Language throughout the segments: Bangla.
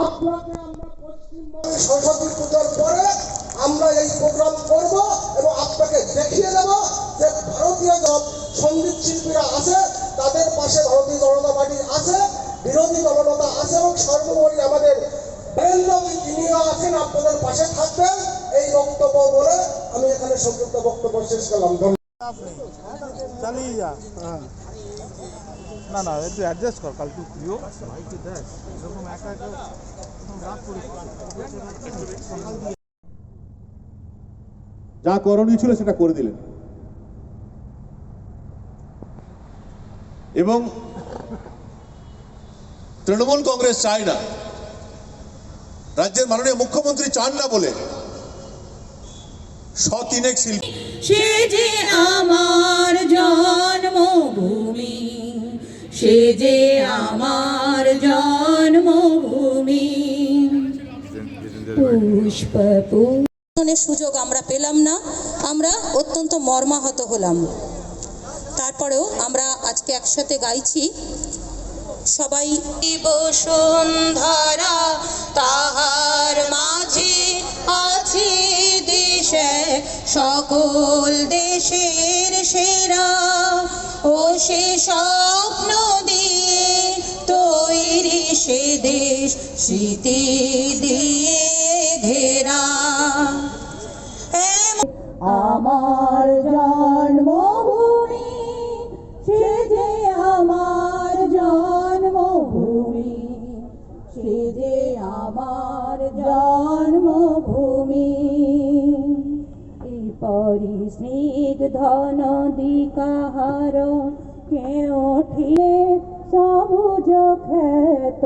আপনাকে আমরা পশ্চিমবঙ্গের সরস্বতী পূজার পরে আমরা এই প্রোগ্রাম করব এবং আপনাকে দেখিয়ে দেব যে ভারতীয় সঙ্গীত শিল্পীরা আছে, তাদের পাশে ভারতীয় জনতা পার্টি আছে, বিরোধী দলনেতা আছে এবং সর্বোপরি আমাদের তিনিও আছেন, আপনাদের পাশে থাকবেন। এই বক্তব্য বলে আমি এখানে সংক্ষিপ্ত বক্তব্য শেষ করলাম। চালিয়ে যা। না না একটু অ্যাডজাস্ট কর, কাল তুই প্রিয় দেখ এরকম একা একা রাগ করিস। যা করণীয় ছিল সেটা করে দিলেন এবং তৃণমূল কংগ্রেস চায় না, রাজ্যের মাননীয় মুখ্যমন্ত্রী চান না বলে শতিনেক শিল্পী। সে যে আমার জন্মভূমি, সে যে আমার জন্মভূমি, পুষ্প সুযোগ আমরা পেলাম না, আমরা অত্যন্ত মর্মাহত হলাম। তারপরেও আমরা আজকে একসাথে গাইছি সবাই। বসুন্ধরা তাহার মাঝে আছে দেশে সকল দেশের সেরা, ও সে স্বপ্ন দিয়ে তৈরি সে দেশ স্মৃতি দিয়ে ঘেরা। আমার জন্মভূমি, সে যে আমার জন্মভূমি, সে যে আমার জন্মভূমি। এই পরিস্নিগ্ধ নদী কাহার কেউ ওঠে সবুজ ক্ষেত,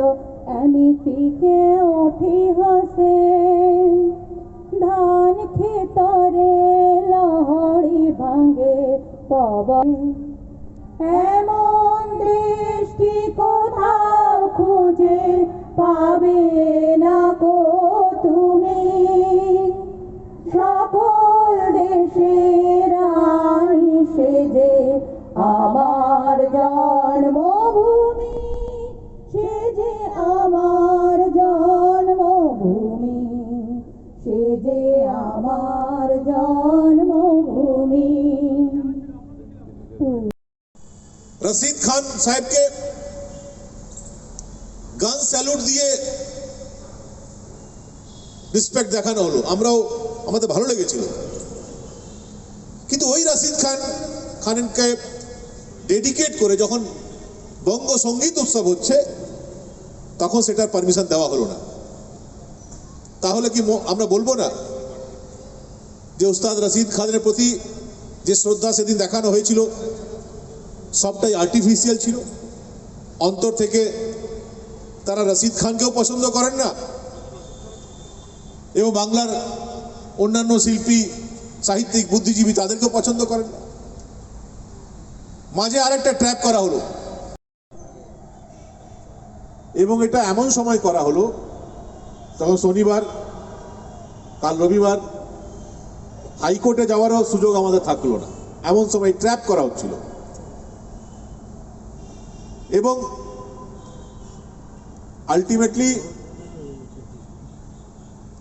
এমিতি কেউ ওঠে হাসে ধান ক্ষেতরে লহড়ি ভাঙে পবন। এমন দৃষ্টি কোথাও খুঁজে পাবে না কো তুমি, সকল দেশের রানী সে যে আমার জন্মভূমি, সে যে আমার জন্মভূমি, সে যে আমার জন্মভূমি। রশিদ খান সাহেবকে গান স্যালুট দিয়ে রেসপেক্ট দেখানো হলো, আমরাও আমাদের ভালো লেগেছিল। কিন্তু ওই রশিদ খানকে ডেডিকেট করে যখন বঙ্গ সঙ্গীত উৎসব হচ্ছে তখন সেটার পারমিশন দেওয়া হলো না। তাহলে কি আমরা বলবো না যে উস্তাদ রশিদ খানের প্রতি যে শ্রদ্ধা সেদিন দেখানো হয়েছিল সবটাই আর্টিফিশিয়াল ছিল? অন্তর থেকে তারা রশিদ খানকেও পছন্দ করেন না এবং বাংলার অন্যান্য শিল্পী, সাহিত্যিক, বুদ্ধিজীবী তাদেরকেও পছন্দ করেন না। মাঝে আরেকটা ট্র্যাপ করা হলো এবং এটা এমন সময় করা হলো তখন শনিবার, কাল রবিবার, হাইকোর্টে যাওয়ারও সুযোগ আমাদের থাকলো না, এমন সময় ট্র্যাপ করা হচ্ছিল। এবং আলটিমেটলি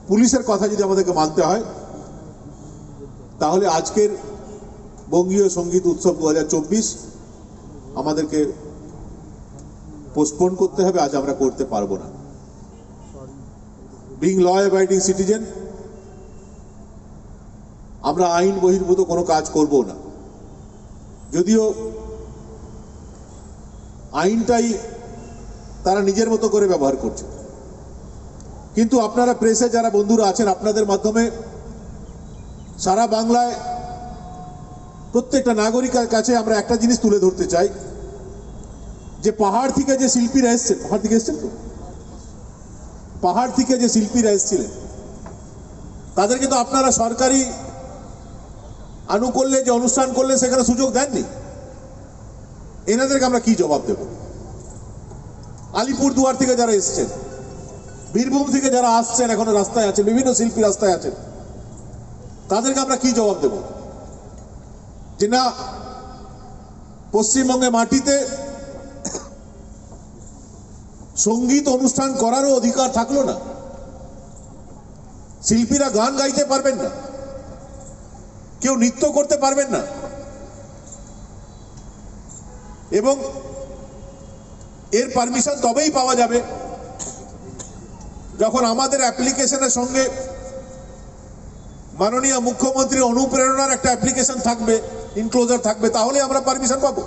পুলিশের কথা যদি আমাদেরকে মানতে হয় তাহলে আজকের বঙ্গীয় সঙ্গীত উৎসব 2024 আমাদেরকে পোস্টপোন করতে হবে। আজ আমরা করতে পারবো না। বিং ল অ্যাবাইডিং সিটিজেন, আমরা আইন বহির্ভূত কোনো কাজ করব না। যদিও আইনটাই তারা নিজের মতো করে ব্যবহার করছে, কিন্তু আপনারা প্রেসে যারা বন্ধুরা আছেন, আপনাদের মাধ্যমে সারা বাংলায় প্রত্যেকটা নাগরিকের কাছে আমরা একটা জিনিস তুলে ধরতে চাই যে পাহাড় থেকে যে শিল্পীরা এসছেন, পাহাড় থেকে এসছেন তো, পাহাড় থেকে যে শিল্পীরা এসেছিলেন তাদেরকে তো আপনারা সরকারি আনুকূল্যে যে অনুষ্ঠান করলে সেখানে সুযোগ দেননি। এনাদেরকে আমরা কি জবাব দেব? আলিপুরদুয়ার থেকে যারা এসছেন, বীরভূম থেকে যারা আসছেন, এখনো রাস্তায় আছেন, বিভিন্ন শিল্পী রাস্তায় আছেন, তাদেরকে আমরা কি জবাব দেব যে না পশ্চিমবঙ্গে মাটিতে সঙ্গীত অনুষ্ঠান করারও অধিকার থাকলো না। শিল্পীরা গান গাইতে পারবেন না, কেউ নৃত্য করতে পারবেন না। এবং এর পারমিশন তবেই পাওয়া যাবে যখন আমাদের অ্যাপ্লিকেশনের সঙ্গে মাননীয় মুখ্যমন্ত্রীর অনুপ্রেরণার একটা অ্যাপ্লিকেশন থাকবে, ইনক্লোজার থাকবে, তাহলে আমরা পারমিশন পাবো।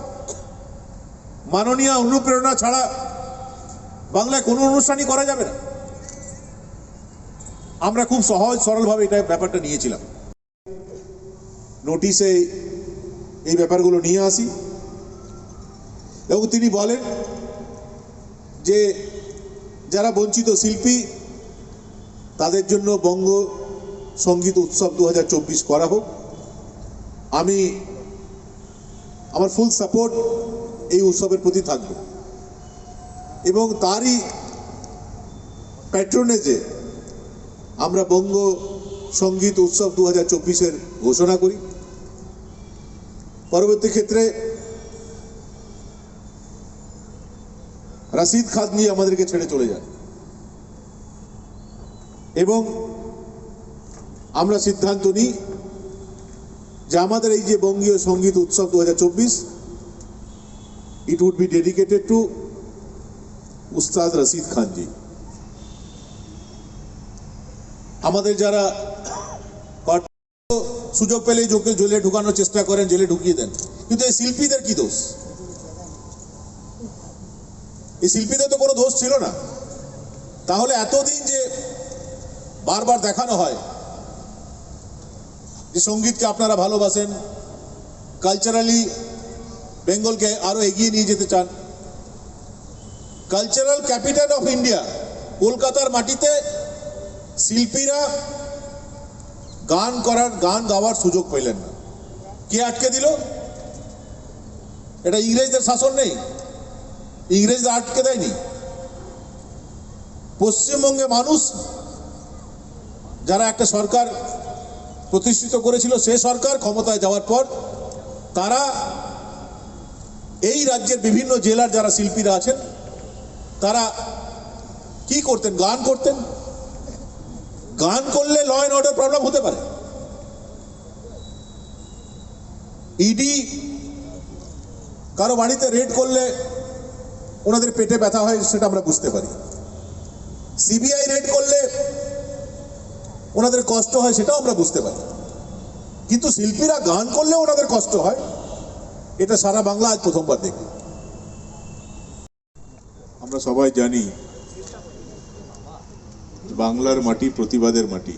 মাননীয় অনুপ্রেরণা ছাড়া বাংলায় কোনো অনুষ্ঠানই করা যাবে না। আমরা খুব সহজ সরলভাবে এটা ব্যাপারটা নিয়েছিলাম। নোটিশে এই ব্যাপারগুলো নিয়ে আসি এবং তিনি বলেন যে যারা বঞ্চিত শিল্পী তাদের জন্য বঙ্গ সঙ্গীত উৎসব 2024 করা হোক। আমার ফুল সাপোর্ট এই উৎসবের প্রতি থাকবে এবং তারই প্যাট্রোনেজে আমরা বঙ্গ সঙ্গীত উৎসব 2024-এর ঘোষণা করি। পরবর্তী ক্ষেত্রে রাশিদ খান জি আমাদেরকে ছেড়ে চলে যান এবং আমরা সিদ্ধান্ত নিই যে আমাদের এই যে বঙ্গীয় সঙ্গীত উৎসব 2024, it would be dedicated to Ustad Rashid খান জি। আমাদের যারা সুযোগ পেলে জেলে ঢুকানোর চেষ্টা করেন, জেলে ঢুকিয়ে দেন, কিন্তু এই শিল্পীদের কি দোষ? এই শিল্পীদের তো কোনো দোষ ছিল না। তাহলে এতদিন যে বারবার দেখানো হয় যে সঙ্গীতকে আপনারা ভালোবাসেন, কালচারালি বেঙ্গলকে আরো এগিয়ে নিয়ে যেতে চান, কালচারাল ক্যাপিটাল অফ ইন্ডিয়া কলকাতার মাটিতে শিল্পীরা গান গাওয়ার সুযোগ পেলেন না। কে আটকে দিল? এটা ইংরেজদের শাসন নেই, ইংরেজরা আটকে দেয়নি। পশ্চিমবঙ্গে মানুষ যারা একটা সরকার প্রতিষ্ঠিত করেছিল, সে সরকার ক্ষমতায় যাওয়ার পর তারা এই রাজ্যের বিভিন্ন জেলার যারা শিল্পীরা আছেন তারা কি করতেন? গান করতেন। গান করলে ল অ্যান্ড অর্ডার প্রবলেম হতে পারে। ইডি কারো বাড়িতে রেড করলে ওনাদের পেটে ব্যথা হয়, সেটা আমরা বুঝতে পারি। সিবিআই রেড করলে ওনাদের কষ্ট হয়, সেটাও আমরা বুঝতে পারি। কিন্তু শিল্পীরা গান করলে ওনাদের কষ্ট হয়, এটা সারা বাংলা আজ প্রথমবার দেখি। আমরা সবাই জানি বাংলার মাটি প্রতিবাদের মাটি।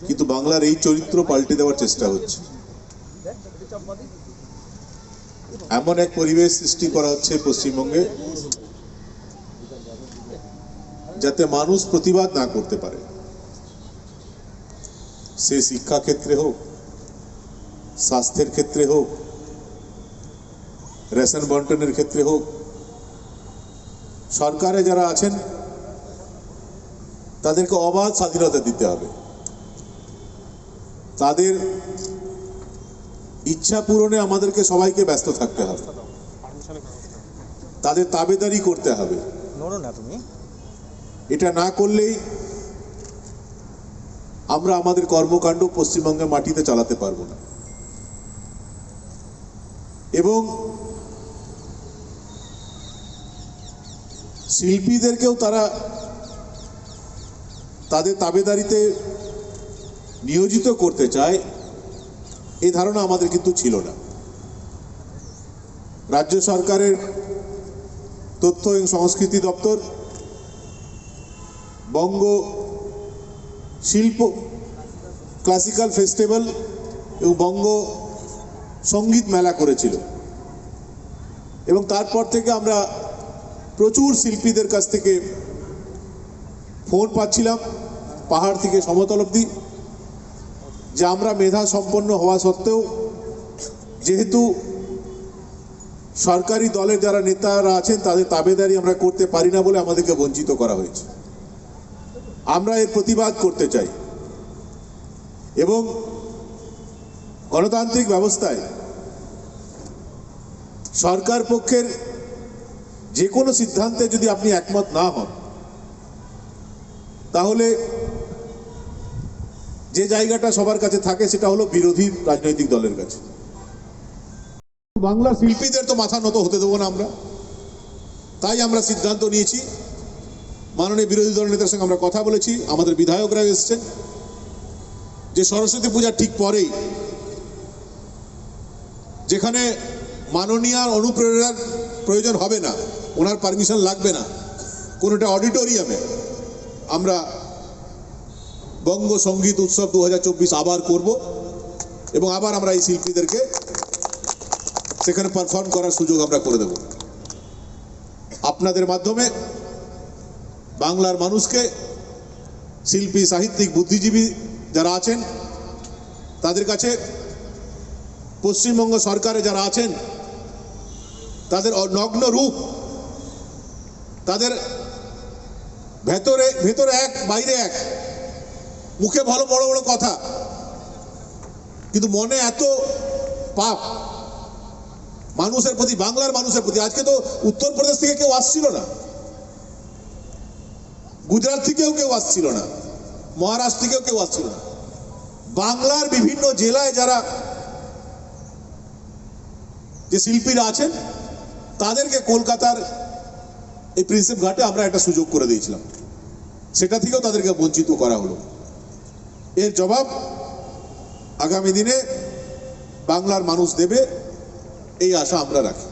কিন্তু বাংলার এই চরিত্র পাল্টে দেওয়ার চেষ্টা হচ্ছে। এমন এক পরিবেশ সৃষ্টি করা হচ্ছে পশ্চিমবঙ্গে যাতে মানুষ প্রতিবাদ না করতে পারে। সে শিক্ষা ক্ষেত্রে হোক, স্বাস্থ্যের ক্ষেত্রে হোক, রেশন বন্টনের ক্ষেত্রে হোক, সরকারে যারা আছেন তাদেরকে অবাধ স্বাধীনতা দিতে হবে। তাদের ইচ্ছা পূরণে আমাদেরকে সবাইকে ব্যস্ত থাকতে হবে, তাদের তাবেদারি করতে হবে। এটা না করলেই আমরা আমাদের কর্মকাণ্ড পশ্চিমবঙ্গের মাটিতে চালাতে পারবো না। এবং শিল্পীদেরকেও তারা তাদের তাবেদারিতে নিয়োজিত করতে চায়, এই ধারণা আমাদের কিন্তু ছিল না। রাজ্য সরকারের তথ্য এবং সংস্কৃতি দপ্তর বঙ্গ শিল্প ক্লাসিক্যাল ফেস্টিভ্যাল এবং বঙ্গ সঙ্গীত মেলা করেছিল এবং তারপর থেকে আমরা প্রচুর শিল্পীদের কাছ থেকে ফোন পাচ্ছিলাম, পাহাড় থেকে সমতল অবধি, যে আমরা মেধা সম্পন্ন হওয়া সত্ত্বেও যেহেতু সরকারি দলের যারা নেতারা আছেন তাদের তাবেদারি আমরা করতে পারি না বলে আমাদেরকে বঞ্চিত করা হয়েছে। আমরা এর প্রতিবাদ করতে চাই এবং গণতান্ত্রিক ব্যবস্থায় সরকার পক্ষের যে কোনো সিদ্ধান্তে যদি আপনি একমত না হন, তাহলে যে জায়গাটা সবার কাছে থাকে সেটা হলো বিরোধী রাজনৈতিক দলের কাছে। বাংলা শিল্পীদের তো মাথা নত হতে দেবো না আমরা, তাই আমরা সিদ্ধান্ত নিয়েছি। মাননীয় বিরোধী দল নেতার সঙ্গে আমরা কথা বলেছি, আমাদের বিধায়করা এসেছেন, যে সরস্বতী পূজার ঠিক পরেই যেখানে মাননীয়ার অনুপ্রেরণার প্রয়োজন হবে না, ওনার পারমিশন লাগবে না, কোনোটা অডিটোরিয়ামে আমরা বঙ্গ সঙ্গীত উৎসব 2024 আবার করব এবং আবার আমরা এই শিল্পীদেরকে সেখানে পারফর্ম করার সুযোগ আমরা করে দেব। আপনাদের মাধ্যমে বাংলার মানুষকে, শিল্পী, সাহিত্যিক, বুদ্ধিজীবী যারা আছেন তাদের কাছে, পশ্চিমবঙ্গ সরকারে যারা আছেন তাদের নগ্ন রূপ, তাদের ভেতরে এক বাইরে এক, মুখে ভালো বড় বড় কথা, কিন্তু মনে এত পাপ মানুষের প্রতি, বাংলার মানুষের প্রতি। আজকে তো উত্তরপ্রদেশ থেকে কেউ আসছিল না, গুজরাট থেকেও কেউ আসছিল না, মহারাষ্ট্র থেকেও কেউ আসছিল না। বাংলার বিভিন্ন জেলায় যারা যে শিল্পীরা আছেন তাদেরকে কলকাতার এই প্রিন্সেপ ঘাটে আমরা একটা সুযোগ করে দিয়েছিলাম, সেটা থেকেও তাদেরকে বঞ্চিত করা হলো। এর জবাব আগামী দিনে বাংলার মানুষ দেবে, এই আশা আমরা রাখি।